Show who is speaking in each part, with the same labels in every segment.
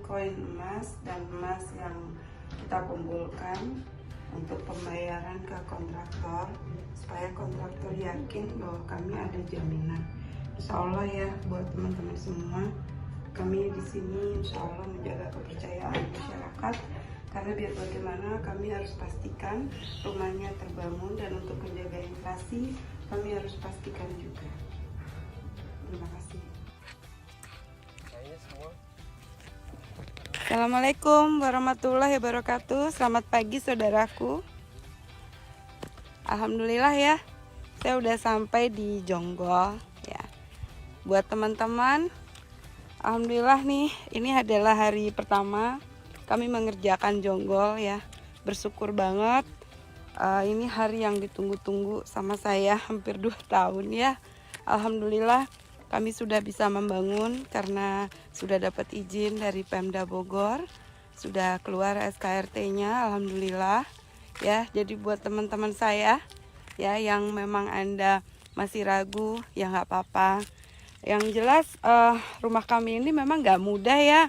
Speaker 1: koin emas dan emas yang kita kumpulkan untuk pembayaran ke kontraktor, supaya kontraktor yakin bahwa kami ada jaminan. Insya Allah ya, buat teman-teman semua, kami di sini insya Allah menjaga kepercayaan masyarakat, karena biar bagaimana kami harus pastikan rumahnya terbangun, dan untuk menjaga inflasi kami harus pastikan juga. Terima kasih. Assalamualaikum warahmatullahi wabarakatuh. Selamat pagi saudaraku. Alhamdulillah ya, saya udah sampai di Jonggol ya. Buat teman-teman, alhamdulillah nih, ini adalah hari pertama kami mengerjakan Jonggol ya. Bersyukur banget. Ini hari yang ditunggu-tunggu sama saya hampir 2 tahun ya. Alhamdulillah kami sudah bisa membangun karena sudah dapat izin dari Pemda Bogor, sudah keluar SKRT-nya, alhamdulillah ya. Jadi buat teman-teman saya ya yang memang Anda masih ragu, ya nggak apa-apa. Yang jelas rumah kami ini memang nggak mudah ya.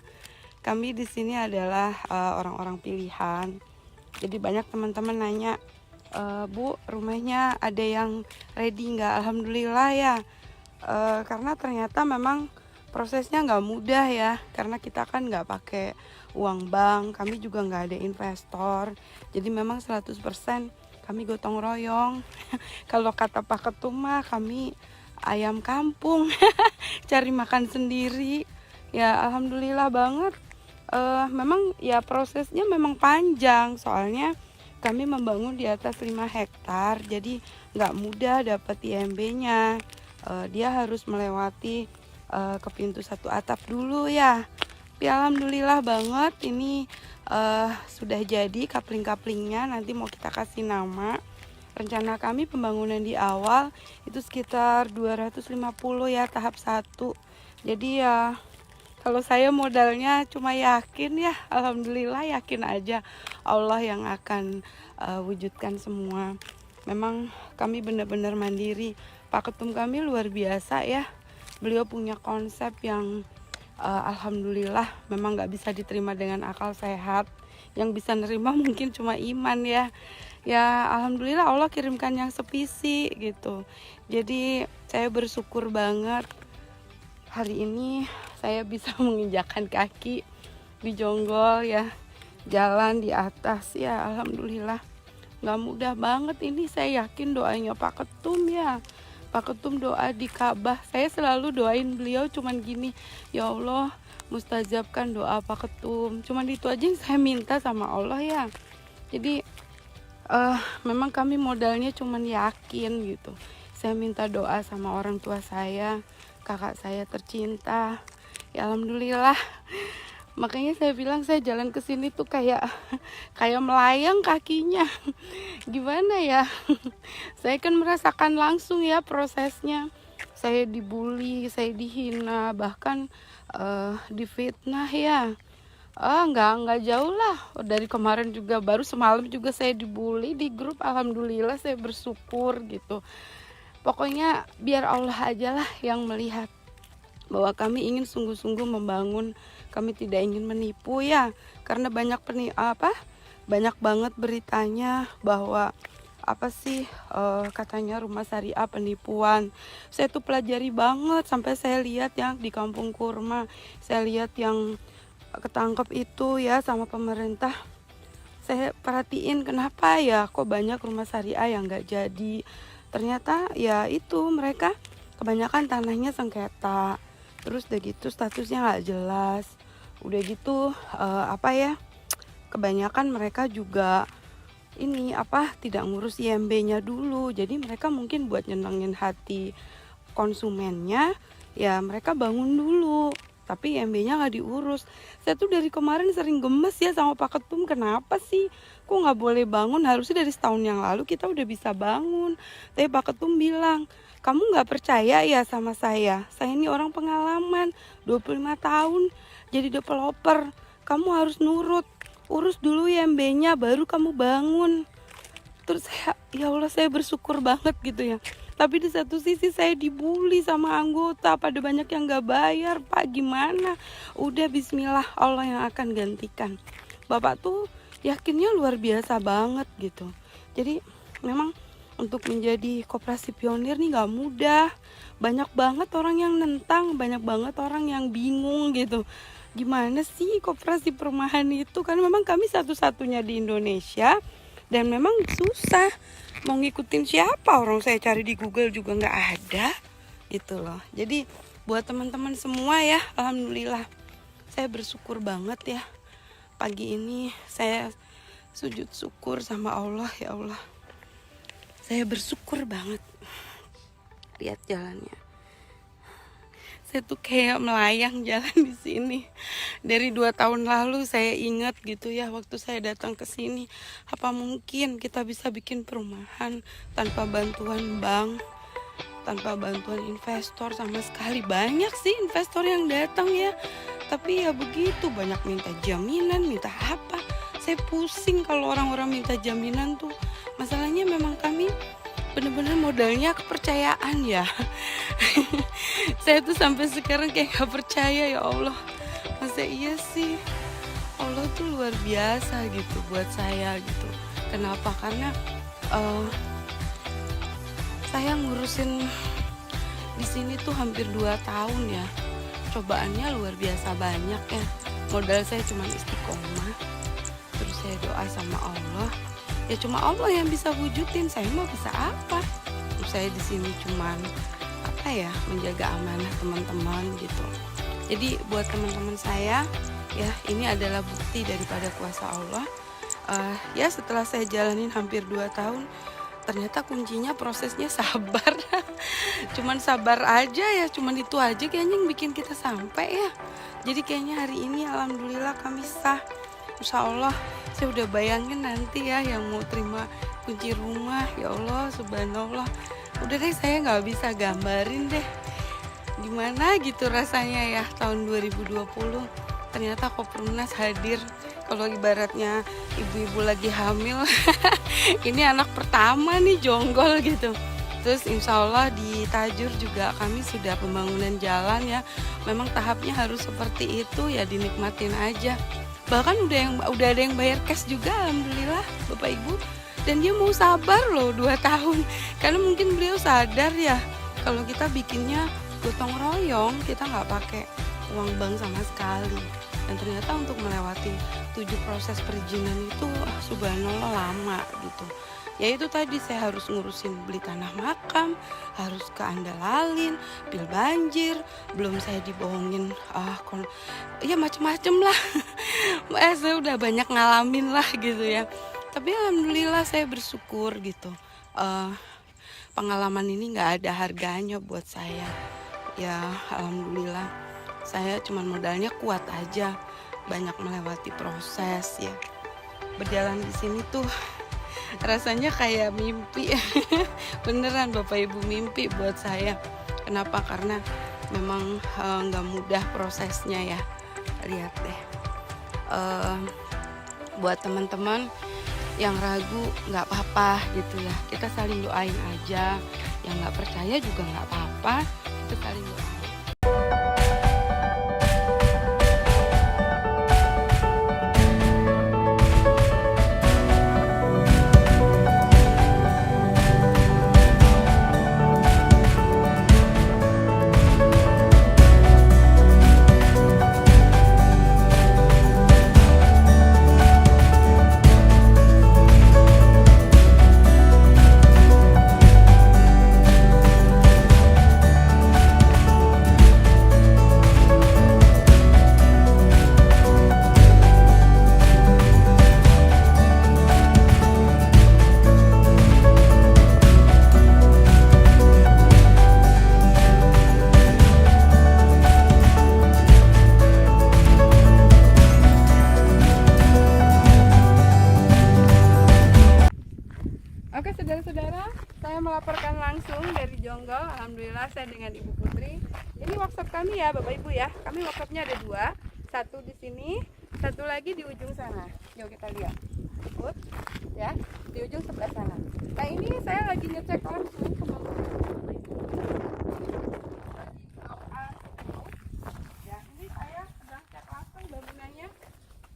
Speaker 1: Kami di sini adalah orang-orang pilihan. Jadi banyak teman-teman nanya, Bu, rumahnya ada yang ready nggak? Alhamdulillah ya. Karena ternyata memang prosesnya nggak mudah ya, karena kita kan nggak pakai uang bank, kami juga nggak ada investor, jadi memang 100% kami gotong royong. Kalau kata Pak Ketum mah kami ayam kampung, cari makan sendiri ya. Alhamdulillah banget. Memang ya prosesnya memang panjang, soalnya kami membangun di atas 5 hektar, jadi nggak mudah dapat IMB-nya. Dia harus melewati ke pintu 1 atap dulu ya. Tapi alhamdulillah banget, ini sudah jadi kapling-kaplingnya, nanti mau kita kasih nama. Rencana kami pembangunan di awal itu sekitar 250 ya, tahap 1. Jadi ya kalau saya modalnya cuma yakin ya, alhamdulillah yakin aja Allah yang akan wujudkan semua. Memang kami benar-benar mandiri. Pak Ketum kami luar biasa ya. Beliau punya konsep yang alhamdulillah memang nggak bisa diterima dengan akal sehat. Yang bisa nerima mungkin cuma iman ya. Ya alhamdulillah Allah kirimkan yang sepisi gitu. Jadi saya bersyukur banget hari ini saya bisa menginjakan kaki di Jonggol ya. Jalan di atas ya, alhamdulillah. Nggak mudah banget ini, saya yakin doanya Pak Ketum ya. Pak Ketum doa di Ka'bah, saya selalu doain beliau cuman gini, ya Allah mustajabkan doa Pak Ketum. Cuman itu aja yang saya minta sama Allah ya. Jadi memang kami modalnya cuman yakin gitu. Saya minta doa sama orang tua saya, kakak saya tercinta. Ya alhamdulillah. Makanya saya bilang saya jalan ke sini tuh kayak melayang kakinya. Gimana ya? Saya kan merasakan langsung ya prosesnya. Saya dibully, saya dihina, bahkan difitnah ya. Enggak jauh lah. Dari kemarin juga, baru semalam juga saya dibully di grup. Alhamdulillah saya bersyukur gitu. Pokoknya biar Allah aja lah yang melihat bahwa kami ingin sungguh-sungguh membangun, kami tidak ingin menipu ya, karena banyak banyak banget beritanya bahwa katanya rumah syariah penipuan. Saya tuh pelajari banget, sampai saya lihat yang di Kampung Kurma, saya lihat yang ketangkep itu ya sama pemerintah. Saya perhatiin kenapa ya kok banyak rumah syariah yang nggak jadi. Ternyata ya itu mereka kebanyakan tanahnya sengketa. Terus udah gitu statusnya nggak jelas. Udah gitu kebanyakan mereka juga tidak ngurus IMB-nya dulu. Jadi mereka mungkin buat nyenengin hati konsumennya, ya mereka bangun dulu. Tapi IMB-nya nggak diurus. Saya tuh dari kemarin sering gemes ya sama Pak Ketum. Kenapa sih? Kok nggak boleh bangun? Harusnya dari setahun yang lalu kita udah bisa bangun. Tapi Pak Ketum bilang, kamu nggak percaya ya sama saya? Saya ini orang pengalaman, 25 tahun jadi developer. Kamu harus nurut, urus dulu IMB-nya baru kamu bangun. Terus saya, ya Allah saya bersyukur banget gitu ya. Tapi di satu sisi saya dibully sama anggota, pada banyak yang nggak bayar. Pak, gimana? Udah, bismillah, Allah yang akan gantikan. Bapak tuh yakinnya luar biasa banget gitu. Jadi memang untuk menjadi koperasi pionir nih nggak mudah. Banyak banget orang yang nentang, banyak banget orang yang bingung gitu. Gimana sih koperasi perumahan itu? Karena memang kami satu-satunya di Indonesia dan memang susah. Mau ngikutin siapa? Orang saya cari di Google juga nggak ada gitu loh. Jadi buat teman-teman semua ya, alhamdulillah saya bersyukur banget ya. Pagi ini saya sujud syukur sama Allah, ya Allah. Saya bersyukur banget. Lihat jalannya. Saya tuh kayak melayang jalan di sini. Dari 2 tahun lalu saya ingat gitu ya, waktu saya datang ke sini, apa mungkin kita bisa bikin perumahan tanpa bantuan bank, tanpa bantuan investor sama sekali. Banyak sih investor yang datang ya, tapi ya begitu, banyak minta jaminan, minta apa. Saya pusing kalau orang-orang minta jaminan tuh. Masalahnya memang kami bener-bener modalnya kepercayaan ya. Saya tuh sampai sekarang kayak gak percaya, ya Allah, masa iya sih? Allah tuh luar biasa gitu buat saya gitu. Kenapa? Karena saya ngurusin di sini tuh hampir 2 tahun ya. Cobaannya luar biasa banyak ya. Modal saya cuma istiqomah, terus saya doa sama Allah. Ya cuma Allah yang bisa wujudin, saya mau bisa apa? Saya di sini cuman apa ya, menjaga amanah teman-teman gitu. Jadi buat teman-teman saya ya, ini adalah bukti daripada kuasa Allah. Ya setelah saya jalanin hampir 2 tahun, ternyata kuncinya prosesnya sabar. Cuman sabar aja ya, cuman itu aja kayaknya yang bikin kita sampai ya. Jadi kayaknya hari ini alhamdulillah kami sah. Insya Allah saya udah bayangin nanti ya yang mau terima kunci rumah, ya Allah subhanallah. Udah deh, saya nggak bisa gambarin deh gimana gitu rasanya ya tahun 2020. Ternyata Kopernas hadir. Kalau ibaratnya ibu-ibu lagi hamil, ini anak pertama nih jonggol gitu. Terus insya Allah di Tajur juga kami sudah pembangunan jalan ya. Memang tahapnya harus seperti itu ya, dinikmatin aja. Bahkan udah ada yang bayar cash juga, alhamdulillah Bapak Ibu. Dan dia mau sabar loh 2 tahun. Karena mungkin beliau sadar ya, kalau kita bikinnya gotong royong, kita nggak pakai uang bank sama sekali. Dan ternyata untuk melewati 7 proses perizinan itu subhanallah lama gitu. Ya itu tadi, saya harus ngurusin beli tanah makam, harus ke Andalalin, pil banjir, belum saya dibohongin ya macem-macem lah. Saya udah banyak ngalamin lah gitu ya. Tapi alhamdulillah saya bersyukur gitu. Pengalaman ini nggak ada harganya buat saya. Ya alhamdulillah, saya cuman modalnya kuat aja, banyak melewati proses ya. Berjalan di sini tuh rasanya kayak mimpi. Beneran Bapak Ibu, mimpi buat saya. Kenapa? Karena memang nggak mudah prosesnya ya. Lihat deh, buat teman-teman yang ragu nggak apa-apa gitu ya, kita saling doain aja. Yang nggak percaya juga nggak apa-apa, kita saling doain. Oke saudara-saudara, saya melaporkan langsung dari Jonggol. Alhamdulillah saya dengan Ibu Putri. Ini workshop kami ya Bapak Ibu ya. Kami workshopnya ada 2, satu di sini, satu lagi di ujung sana. Yuk kita lihat. rumput ya di ujung sebelah sana. Nah ini saya lagi ngecek langsung ya, ini saya sedang cek langsung bangunannya.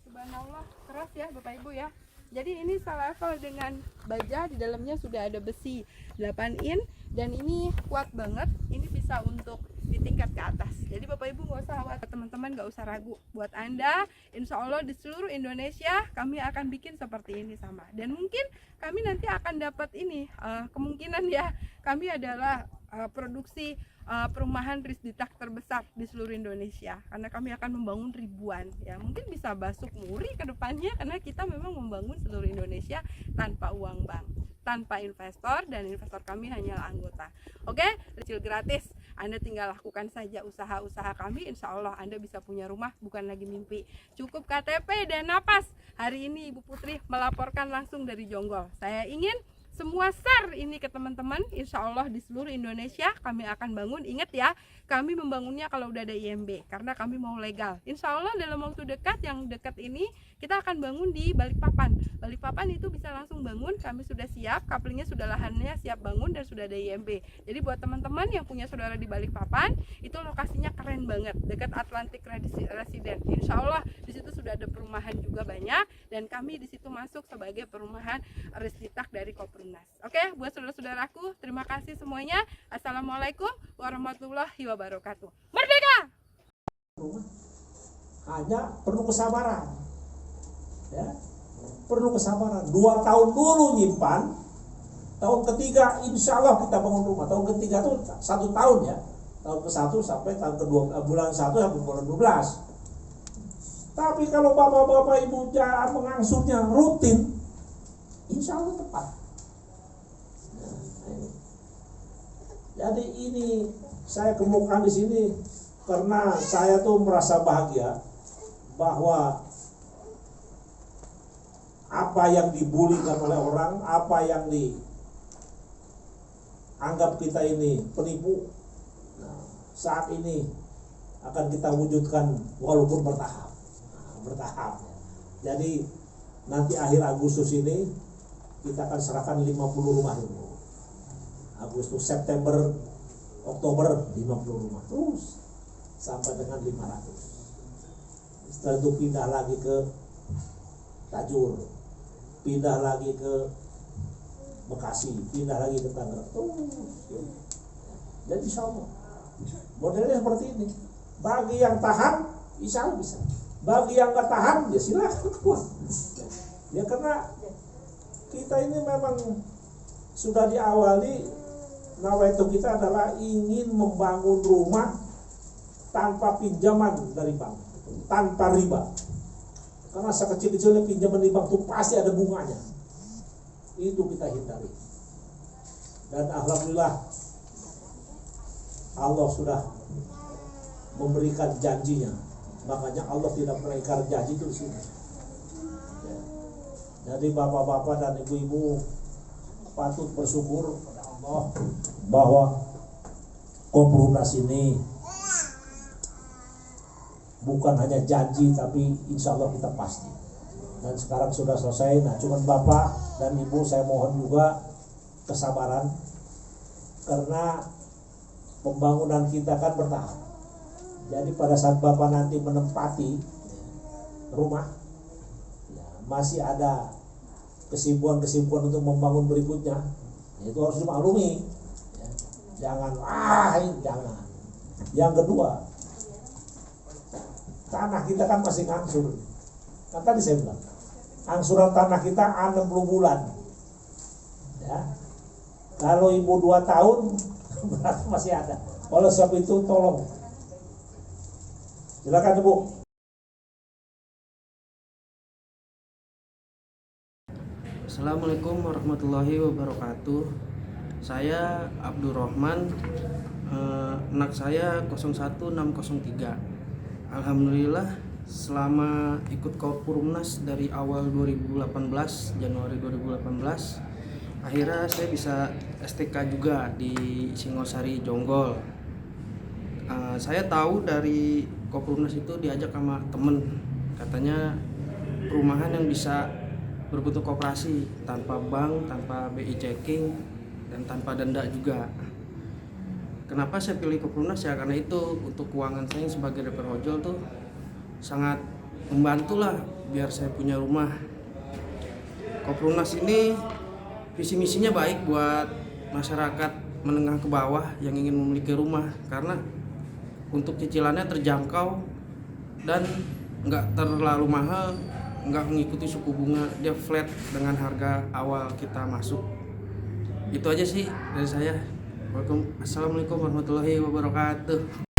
Speaker 1: Subhanallah, keras ya Bapak Ibu ya. Jadi ini selevel dengan baja, di dalamnya sudah ada besi 8 in dan ini kuat banget. Ini bisa untuk di tingkat ke atas. Jadi Bapak Ibu nggak usah khawatir, teman-teman nggak usah ragu. Buat Anda, insya Allah di seluruh Indonesia kami akan bikin seperti ini sama. Dan mungkin kami nanti akan dapat ini kemungkinan ya, kami adalah produksi perumahan Risditaq terbesar di seluruh Indonesia, karena kami akan membangun ribuan ya, mungkin bisa masuk Muri ke depannya, karena kita memang membangun seluruh Indonesia tanpa uang bank, tanpa investor, dan investor kami hanyalah anggota. Oke, kecil gratis, Anda tinggal lakukan saja usaha-usaha kami, insya Allah Anda bisa punya rumah, bukan lagi mimpi. Cukup KTP dan napas. Hari ini Ibu Putri melaporkan langsung dari Jonggol. Saya ingin semua share ini ke teman-teman. Insya Allah di seluruh Indonesia kami akan bangun. Ingat ya, kami membangunnya kalau udah ada IMB, karena kami mau legal. Insya Allah dalam waktu dekat, yang dekat ini kita akan bangun di Balikpapan. Balikpapan itu bisa langsung bangun, kami sudah siap, couplingnya sudah, lahannya siap bangun, dan sudah ada IMB. Jadi buat teman-teman yang punya saudara di Balikpapan, itu lokasinya keren banget, dekat Atlantic Residence. Insya Allah di situ sudah ada perumahan juga banyak, dan kami di situ masuk sebagai perumahan Risditaq dari Koprunas. Oke, buat saudara-saudaraku, terima kasih semuanya. Assalamualaikum warahmatullahi wabarakatuh. Merdeka!
Speaker 2: Hanya perlu kesabaran, ya, perlu kesabaran. 2 tahun dulu nyimpan, tahun ketiga insya Allah kita bangun rumah. Tahun ketiga itu 1 tahun ya, tahun ke-1 sampai tahun kedua, bulan 1 sampai bulan 12. Tapi kalau bapak-bapak ibu jangan mengangsurnya rutin, insya Allah tepat. Jadi ini saya kemukakan di sini karena saya tuh merasa bahagia bahwa apa yang dibulikan oleh orang, apa yang dianggap kita ini penipu, nah, saat ini akan kita wujudkan walaupun bertahap. Jadi nanti akhir Agustus ini kita akan serahkan 50 rumah dulu. Agustus, September, Oktober 50 rumah terus sampai dengan 500. Setelah itu pindah lagi ke Tajur, pindah lagi ke Bekasi, pindah lagi ke Tangerang terus ya. Jadi insya Allah modelnya seperti ini. Bagi yang tahan insya Allah bisa, bagi yang gak tahan ya silakan keluar ya, karena kita ini memang sudah diawali. Nawaitu kita adalah ingin membangun rumah tanpa pinjaman dari bank, tanpa riba. Karena sekecil-kecilnya pinjaman di bank itu pasti ada bunganya. Itu kita hindari. Dan alhamdulillah Allah sudah memberikan janjinya. Makanya Allah tidak pernah ingkar janji itu di sini. Jadi bapak-bapak dan ibu-ibu patut bersyukur kepada Allah bahwa Koprunas ini bukan hanya janji, tapi insya Allah kita pasti. Dan sekarang sudah selesai. Nah, cuman bapak dan ibu saya mohon juga kesabaran, karena pembangunan kita kan bertahap. Jadi pada saat bapak nanti menempati rumah, ya, masih ada kesibukan-kesibukan untuk membangun berikutnya, itu harus dimaklumi ya. Jangan jangan. Yang kedua, tanah kita kan masih ngangsur. Kan tadi saya bilang angsuran tanah kita 60 bulan ya. Kalau ibu 2 tahun berarti masih ada. Oleh sebab itu tolong, silakan ibu.
Speaker 3: Assalamualaikum warahmatullahi wabarakatuh. Saya Abdurrahman, anak saya 01603. Alhamdulillah selama ikut Koprunas dari awal 2018, Januari 2018, akhirnya saya bisa STK juga di Singosari Jonggol. Saya tahu dari Koprunas itu diajak sama temen, katanya perumahan yang bisa berbentuk koperasi, tanpa bank, tanpa BI checking, dan tanpa denda juga. Kenapa saya pilih Kopperumnas? Ya karena itu untuk keuangan saya sebagai DPR ojol tuh sangat membantu lah biar saya punya rumah. Kopperumnas ini visi misinya baik buat masyarakat menengah ke bawah yang ingin memiliki rumah, karena untuk cicilannya terjangkau dan nggak terlalu mahal, nggak mengikuti suku bunga, dia flat dengan harga awal kita masuk. Itu aja sih dari saya. Assalamualaikum warahmatullahi wabarakatuh.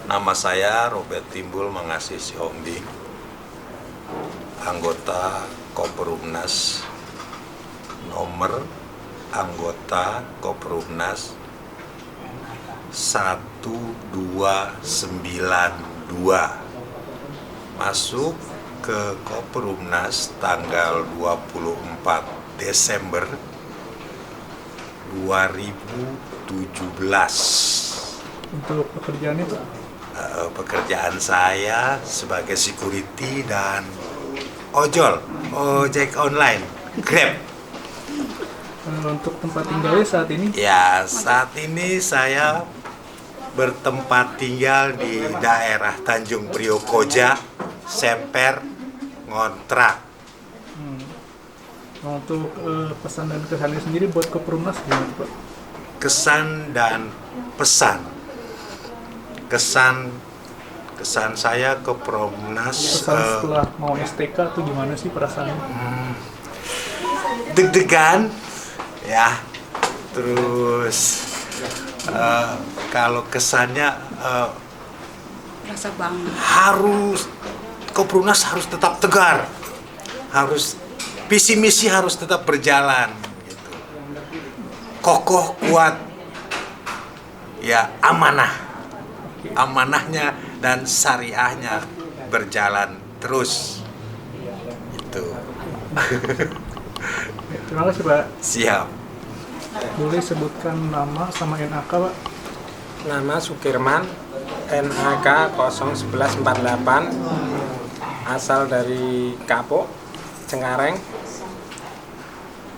Speaker 4: Nama saya Robert Timbul Mangasi Sihombing, anggota Kopperumnas, nomor anggota Kopperumnas 1292, masuk ke Kopperumnas tanggal 24 Desember 2017.
Speaker 5: Untuk pekerjaan itu?
Speaker 4: Pekerjaan saya sebagai security dan ojek online, Grab.
Speaker 5: Untuk tempat tinggalnya saat ini?
Speaker 4: Ya, saat ini saya bertempat tinggal di daerah Tanjung Priok Koja, Semper, ngontrak.
Speaker 5: Nah, untuk pesan dan kesannya sendiri buat Kopperumnas gimana, Pak?
Speaker 4: Kesan dan pesan. Kesan saya ke Kopperumnas,
Speaker 5: Pesan setelah mau STK tuh gimana sih perasaannya?
Speaker 4: Deg-degan ya, terus kalau kesannya
Speaker 1: Rasa bangga.
Speaker 4: Kopperumnas harus tetap tegar, harus visi misi harus tetap berjalan gitu. kokoh, kuat, ya amanah. Amanahnya dan syariahnya berjalan terus. Itu.
Speaker 5: Terima kasih Pak.
Speaker 4: Siap.
Speaker 5: Boleh sebutkan nama sama NAK Pak?
Speaker 6: Nama Sukirman, NAK 01148, asal dari Kapuk, Cengkareng,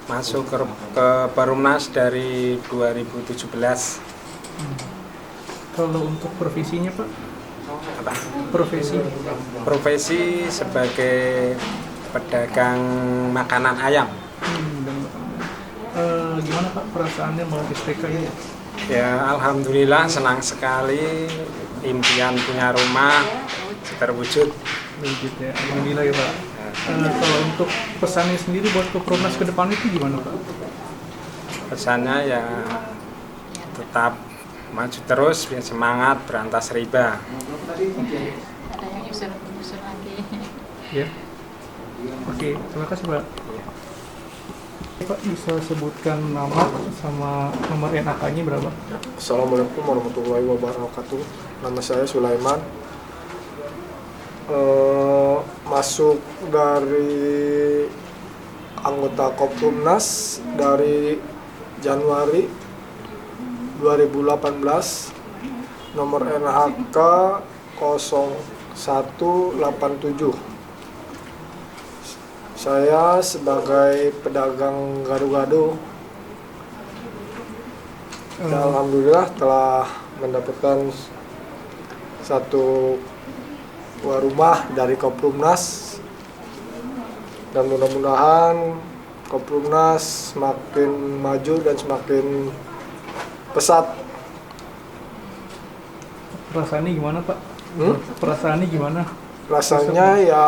Speaker 6: masuk ke Perumnas dari 2017.
Speaker 5: Kalau untuk profesinya Pak?
Speaker 6: Apa?
Speaker 5: Profesi
Speaker 6: sebagai pedagang makanan ayam.
Speaker 5: Gimana Pak perasaannya mau STK ini?
Speaker 6: Ya, alhamdulillah senang sekali, impian punya rumah terwujud.
Speaker 5: Wujud ya, alhamdulillah ya Pak. Kalau untuk pesannya sendiri buat Koprumnas ke depan itu gimana Pak?
Speaker 6: Pesannya ya tetap maju terus, biar semangat, berantas riba.
Speaker 7: Ada yang usul lagi.
Speaker 5: Ya. Oke, terima kasih Pak. Pak bisa sebutkan nama sama nomor NAK-nya berapa?
Speaker 8: Assalamualaikum warahmatullahi wabarakatuh. Nama saya Sulaiman. Masuk dari anggota Koprumnas dari Januari 2018. Nomor NAK 0187. Saya sebagai pedagang gado-gado. Dan alhamdulillah telah mendapatkan satu buah rumah dari Koprumnas, dan mudah-mudahan Koprumnas semakin maju dan semakin pesat.
Speaker 5: Perasaannya gimana Pak? Perasaannya gimana?
Speaker 8: Rasanya ya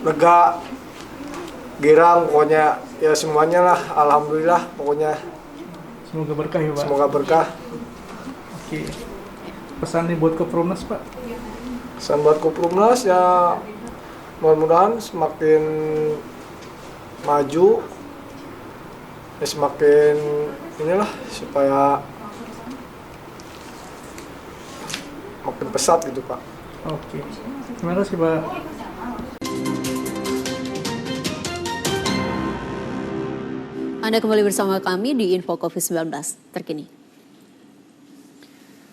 Speaker 8: lega, girang, pokoknya ya semuanya lah, alhamdulillah pokoknya.
Speaker 5: Semoga berkah ya Pak.
Speaker 8: Semoga berkah.
Speaker 5: Oke. Pesannya buat Koprumnas Pak?
Speaker 8: Pesan buat Koprumnas ya mudah-mudahan semakin maju, ya semakin inilah supaya makin pesat gitu Pak.
Speaker 5: Oke. Terima kasih Pak.
Speaker 9: Anda kembali bersama kami di Info COVID-19 terkini.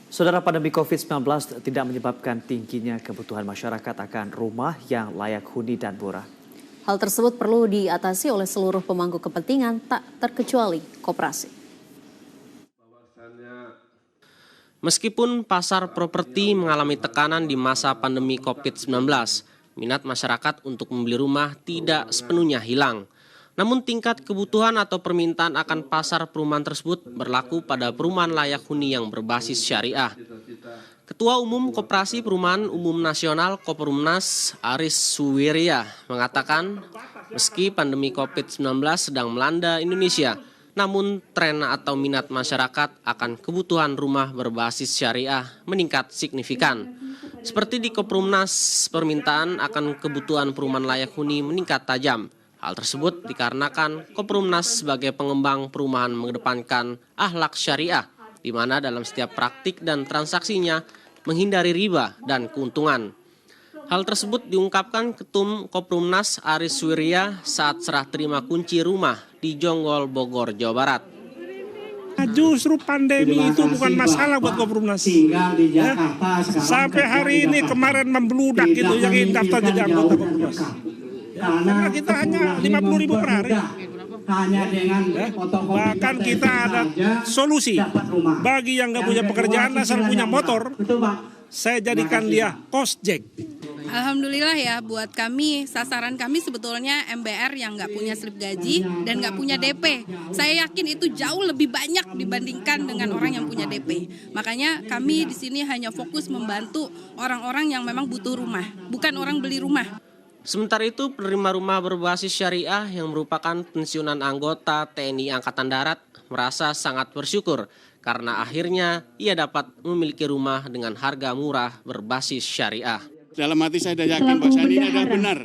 Speaker 10: Saudara, pandemi COVID-19 tidak menyebabkan tingginya kebutuhan masyarakat akan rumah yang layak huni dan murah.
Speaker 9: Hal tersebut perlu diatasi oleh seluruh pemangku kepentingan, tak terkecuali koperasi.
Speaker 11: Meskipun pasar properti mengalami tekanan di masa pandemi COVID-19, minat masyarakat untuk membeli rumah tidak sepenuhnya hilang. Namun tingkat kebutuhan atau permintaan akan pasar perumahan tersebut berlaku pada perumahan layak huni yang berbasis syariah. Ketua Umum Koperasi Perumahan Umum Nasional Koperumnas Aris Suwirya mengatakan, meski pandemi COVID-19 sedang melanda Indonesia, namun tren atau minat masyarakat akan kebutuhan rumah berbasis syariah meningkat signifikan. Seperti di Koperumnas, permintaan akan kebutuhan perumahan layak huni meningkat tajam. Hal tersebut dikarenakan Koperumnas sebagai pengembang perumahan mengedepankan akhlak syariah, di mana dalam setiap praktik dan transaksinya menghindari riba dan keuntungan. Hal tersebut diungkapkan Ketum Koperumnas Aris Suwirya saat serah terima kunci rumah di Jonggol, Bogor, Jawa Barat.
Speaker 12: Justru pandemi itu bukan masalah buat Koperumnas. Ya. Sampai hari ini kemarin membludak gitu yang ingin daftar jadi anggota Koperumnas. Karena kita hanya 50.000 per hari. Bahkan kita ada solusi bagi yang nggak punya pekerjaan asal punya motor, saya jadikan dia kosjek.
Speaker 1: Alhamdulillah ya, buat kami, sasaran kami sebetulnya MBR yang nggak punya slip gaji dan nggak punya DP. Saya yakin itu jauh lebih banyak dibandingkan dengan orang yang punya DP. Makanya kami di sini hanya fokus membantu orang-orang yang memang butuh rumah, bukan orang beli rumah.
Speaker 11: Sementara itu, penerima rumah berbasis syariah yang merupakan pensiunan anggota TNI Angkatan Darat merasa sangat bersyukur karena akhirnya ia dapat memiliki rumah dengan harga murah berbasis syariah.
Speaker 13: Dalam hati saya sudah yakin bahwa ini adalah benar.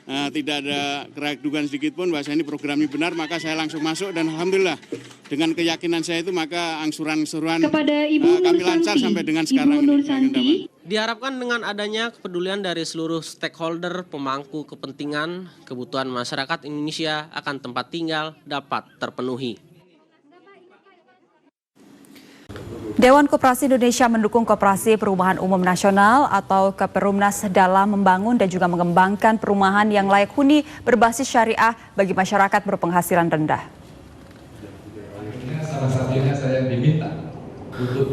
Speaker 13: tidak ada keraguan sedikit pun bahwa ini program ini benar, maka saya langsung masuk dan alhamdulillah dengan keyakinan saya itu maka angsuran-angsuran kami lancar sampai dengan sekarang ini.
Speaker 11: Diharapkan dengan adanya kepedulian dari seluruh stakeholder, pemangku kepentingan, kebutuhan masyarakat Indonesia akan tempat tinggal dapat terpenuhi.
Speaker 14: Dewan Koperasi Indonesia mendukung Koperasi Perumahan Umum Nasional atau Koperumnas dalam membangun dan juga mengembangkan perumahan yang layak huni berbasis syariah bagi masyarakat berpenghasilan rendah.
Speaker 15: Salah satunya saya diminta.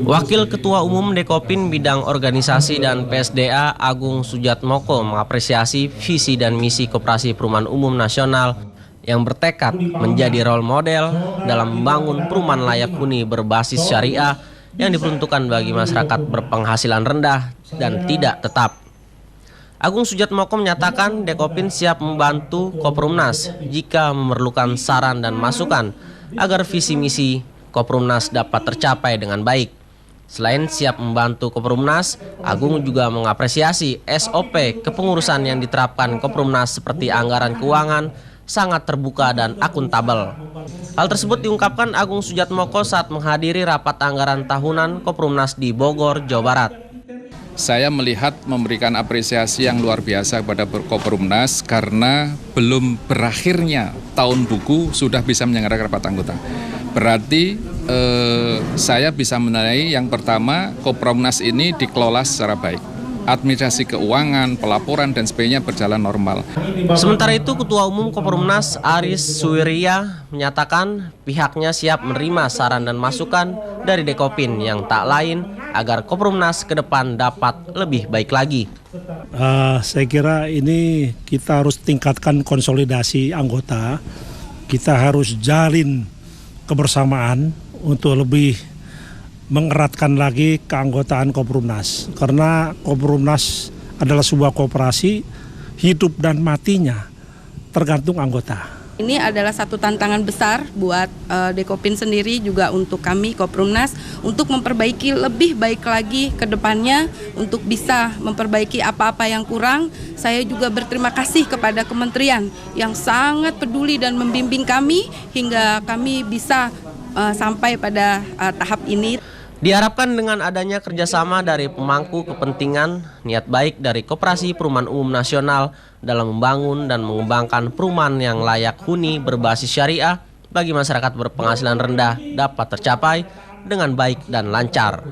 Speaker 11: Wakil Ketua Umum Dekopin Bidang Organisasi dan PSDA Agung Sujatmoko mengapresiasi visi dan misi Koperasi Perumahan Umum Nasional yang bertekad menjadi role model dalam membangun perumahan layak huni berbasis syariah yang diperuntukkan bagi masyarakat berpenghasilan rendah dan tidak tetap. Agung Sujatmoko menyatakan Dekopin siap membantu Koperumnas jika memerlukan saran dan masukan agar visi misi Koperumnas dapat tercapai dengan baik. Selain siap membantu Koperumnas, Agung juga mengapresiasi SOP kepengurusan yang diterapkan Koperumnas seperti anggaran keuangan sangat terbuka dan akuntabel. Hal tersebut diungkapkan Agung Sujatmoko saat menghadiri rapat anggaran tahunan Koperumnas di Bogor, Jawa Barat.
Speaker 15: Saya melihat memberikan apresiasi yang luar biasa kepada Koperumnas karena belum berakhirnya tahun buku sudah bisa menyelenggarakan rapat anggota. Berarti saya bisa menilai yang pertama Koperumnas ini dikelola secara baik. Administrasi keuangan, pelaporan, dan sebagainya berjalan normal.
Speaker 11: Sementara itu, Ketua Umum Koperumnas Aris Suwiria menyatakan pihaknya siap menerima saran dan masukan dari Dekopin yang tak lain agar Koperumnas ke depan dapat lebih baik lagi.
Speaker 12: Saya kira ini kita harus tingkatkan konsolidasi anggota, kita harus jalin kebersamaan untuk lebih mengeratkan lagi keanggotaan Koperumnas, karena Koperumnas adalah sebuah koperasi, hidup dan matinya tergantung anggota.
Speaker 1: Ini adalah satu tantangan besar buat Dekopin sendiri, juga untuk kami Koperumnas untuk memperbaiki lebih baik lagi ke depannya untuk bisa memperbaiki apa-apa yang kurang. Saya juga berterima kasih kepada kementerian yang sangat peduli dan membimbing kami hingga kami bisa sampai pada tahap ini.
Speaker 11: Diharapkan dengan adanya kerjasama dari pemangku kepentingan, niat baik dari Koperasi Perumahan Umum Nasional dalam membangun dan mengembangkan perumahan yang layak huni berbasis syariah bagi masyarakat berpenghasilan rendah dapat tercapai dengan baik dan lancar.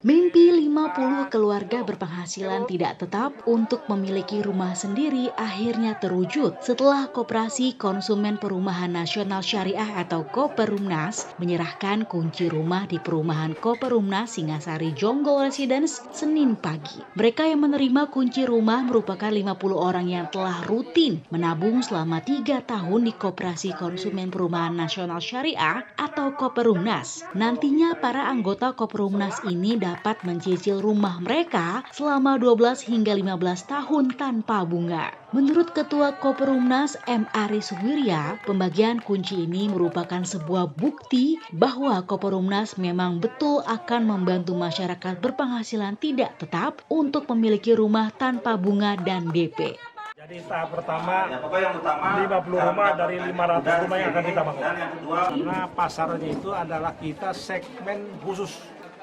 Speaker 16: Mimpi 50 keluarga berpenghasilan tidak tetap untuk memiliki rumah sendiri akhirnya terwujud setelah Koperasi Konsumen Perumahan Nasional Syariah atau Koperumnas menyerahkan kunci rumah di perumahan Koperumnas Singasari Jonggol Residence Senin pagi. Mereka yang menerima kunci rumah merupakan 50 orang yang telah rutin menabung selama 3 tahun di Koperasi Konsumen Perumahan Nasional Syariah atau Koperumnas. Nantinya para anggota Koperumnas ini dapat mencicil rumah mereka selama 12 hingga 15 tahun tanpa bunga. Menurut Ketua Koperumnas M. Aris Suwiria, pembagian kunci ini merupakan sebuah bukti bahwa Koperumnas memang betul akan membantu masyarakat berpenghasilan tidak tetap untuk memiliki rumah tanpa bunga dan DP.
Speaker 12: Jadi tahap pertama 50 rumah dari 500 rumah yang akan kita bangun. Karena pasarnya itu adalah kita segmen khusus,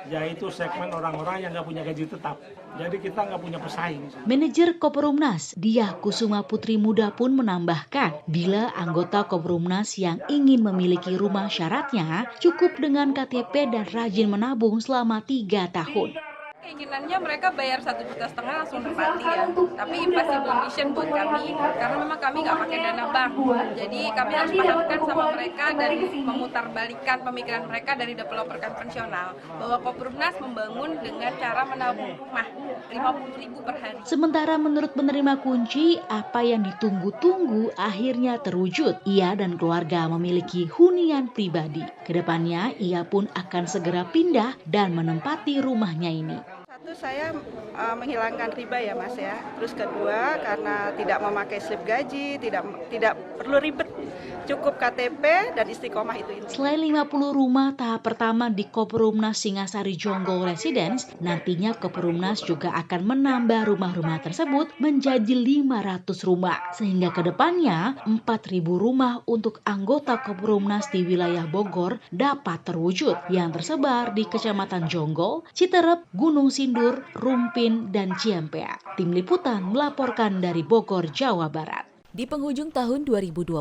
Speaker 12: yaitu segmen orang-orang yang nggak punya gaji tetap. Jadi kita nggak punya pesaing.
Speaker 16: Manajer Koperumnas, Diah Kusuma Putri Muda pun menambahkan, bila anggota Koperumnas yang ingin memiliki rumah syaratnya cukup dengan KTP dan rajin menabung selama 3 tahun.
Speaker 1: Keinginannya mereka bayar 1,5 juta langsung terpati ya, tapi impossible mission buat kami karena memang kami nggak pakai dana bank. Jadi kami harus pahamkan sama mereka dan memutarbalikkan pemikiran mereka dari developer konvensional bahwa Koperumnas membangun dengan cara menabung rumah 50.000 per hari.
Speaker 16: Sementara menurut penerima kunci, apa yang ditunggu-tunggu akhirnya terwujud. Ia dan keluarga memiliki hunian pribadi. Kedepannya ia pun akan segera pindah dan menempati rumahnya ini.
Speaker 1: Itu saya menghilangkan riba ya Mas ya. Terus kedua karena tidak memakai slip gaji, tidak perlu ribet. Cukup KTP dan istiqomah itu.
Speaker 16: Selain 50 rumah tahap pertama di Koperumnas Singasari Jonggol Residence, nantinya Koperumnas juga akan menambah rumah-rumah tersebut menjadi 500 rumah. Sehingga ke depannya 4.000 rumah untuk anggota Koperumnas di wilayah Bogor dapat terwujud yang tersebar di Kecamatan Jonggol, Citerep, Gunung Sindur, Rumpin, dan Ciampea. Tim Liputan melaporkan dari Bogor, Jawa Barat.
Speaker 17: Di penghujung tahun 2020,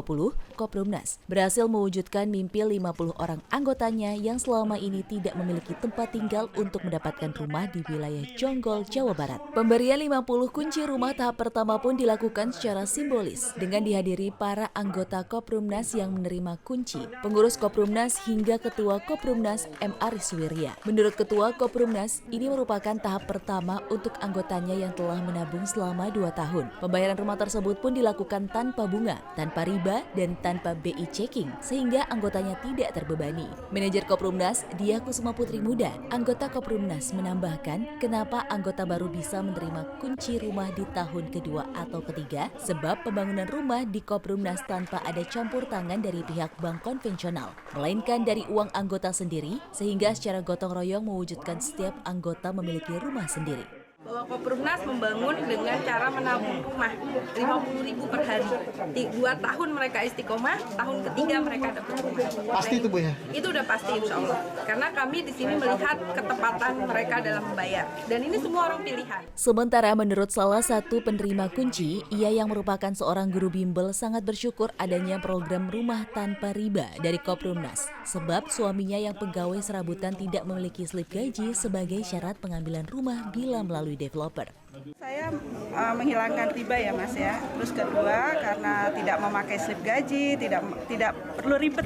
Speaker 17: Koperumnas berhasil mewujudkan mimpi 50 orang anggotanya yang selama ini tidak memiliki tempat tinggal untuk mendapatkan rumah di wilayah Jonggol, Jawa Barat. Pemberian 50 kunci rumah tahap pertama pun dilakukan secara simbolis dengan dihadiri para anggota Koperumnas yang menerima kunci, pengurus Koperumnas hingga Ketua Koperumnas M. Ariswirya. Menurut Ketua Koperumnas, ini merupakan tahap pertama untuk anggotanya yang telah menabung selama 2 tahun. Pembayaran rumah tersebut pun dilakukan tanpa bunga, tanpa riba, dan tanpa BI checking, sehingga anggotanya tidak terbebani. Manajer Koperumnas, Dia Kusuma Putri Muda, anggota Koperumnas menambahkan kenapa anggota baru bisa menerima kunci rumah di tahun kedua atau ketiga, sebab pembangunan rumah di Koperumnas tanpa ada campur tangan dari pihak bank konvensional, melainkan dari uang anggota sendiri, sehingga secara gotong royong mewujudkan setiap anggota memiliki rumah sendiri.
Speaker 1: Bahwa Koperumnas membangun dengan cara menabung rumah 50.000 per hari. 2 tahun mereka istiqomah, tahun ketiga mereka dapat rumah.
Speaker 8: Pasti itu Bu ya?
Speaker 1: Itu udah pasti insya Allah. Karena kami di sini melihat ketepatan mereka dalam membayar. Dan ini semua orang pilihan.
Speaker 17: Sementara menurut salah satu penerima kunci, ia yang merupakan seorang guru bimbel sangat bersyukur adanya program rumah tanpa riba dari Koperumnas. Sebab suaminya yang pegawai serabutan tidak memiliki slip gaji sebagai syarat pengambilan rumah bila melalui developer.
Speaker 1: Saya menghilangkan riba ya Mas ya. Terus kedua karena tidak memakai slip gaji, tidak perlu ribet.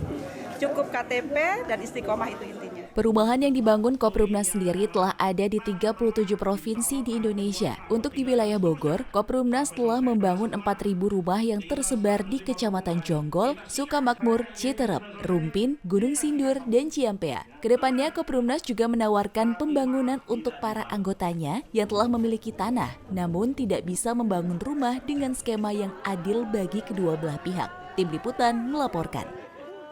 Speaker 1: Cukup KTP dan istiqomah itu intinya.
Speaker 17: Perumahan yang dibangun Koperumnas sendiri telah ada di 37 provinsi di Indonesia. Untuk di wilayah Bogor, Koperumnas telah membangun 4.000 rumah yang tersebar di Kecamatan Jonggol, Sukamakmur, Citerep, Rumpin, Gunung Sindur, dan Ciampea. Kedepannya, Koperumnas juga menawarkan pembangunan untuk para anggotanya yang telah memiliki tanah, namun tidak bisa membangun rumah dengan skema yang adil bagi kedua belah pihak. Tim Liputan melaporkan.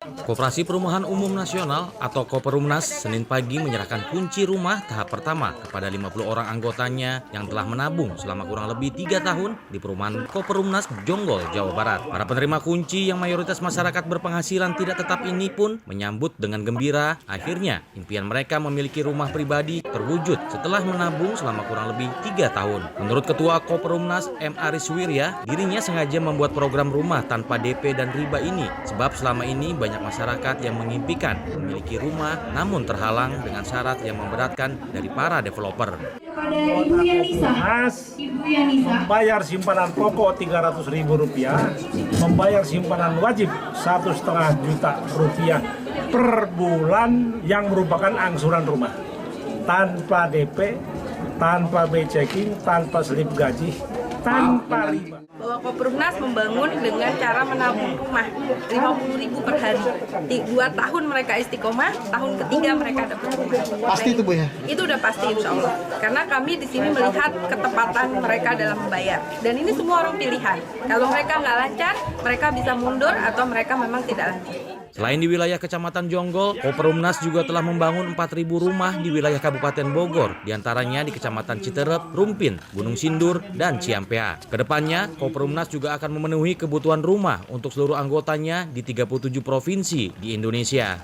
Speaker 18: Koperasi Perumahan Umum Nasional atau Koperumnas Senin pagi menyerahkan kunci rumah tahap pertama kepada 50 orang anggotanya yang telah menabung selama kurang lebih 3 tahun di perumahan Koperumnas Jonggol, Jawa Barat. Para penerima kunci yang mayoritas masyarakat berpenghasilan tidak tetap ini pun menyambut dengan gembira. Akhirnya impian mereka memiliki rumah pribadi terwujud setelah menabung selama kurang lebih 3 tahun. Menurut Ketua Koperumnas M. Ariswirya, dirinya sengaja membuat program rumah tanpa DP dan riba ini sebab selama ini banyak masyarakat yang mengimpikan memiliki rumah namun terhalang dengan syarat yang memberatkan dari para developer.
Speaker 12: Ibu membayar simpanan pokok Rp300.000, membayar simpanan wajib Rp1,5 juta per bulan yang merupakan angsuran rumah, tanpa DP, tanpa BI checking, tanpa slip gaji, tanpa riba.
Speaker 1: Bahwa Koperumnas membangun dengan cara menabung rumah 50.000 per hari. 2 tahun mereka istiqomah, tahun ketiga mereka dapat rumah.
Speaker 8: Pasti itu Bu ya?
Speaker 1: Itu udah pasti insya Allah. Karena kami di sini melihat ketepatan mereka dalam membayar. Dan ini semua orang pilihan. Kalau mereka nggak lancar, mereka bisa mundur atau mereka memang tidak lancar.
Speaker 18: Selain di wilayah Kecamatan Jonggol, Koperumnas juga telah membangun 4.000 rumah di wilayah Kabupaten Bogor, diantaranya di Kecamatan Citerep, Rumpin, Gunung Sindur, dan Ciampea. Kedepannya, Koperumnas juga akan memenuhi kebutuhan rumah untuk seluruh anggotanya di 37 provinsi di Indonesia.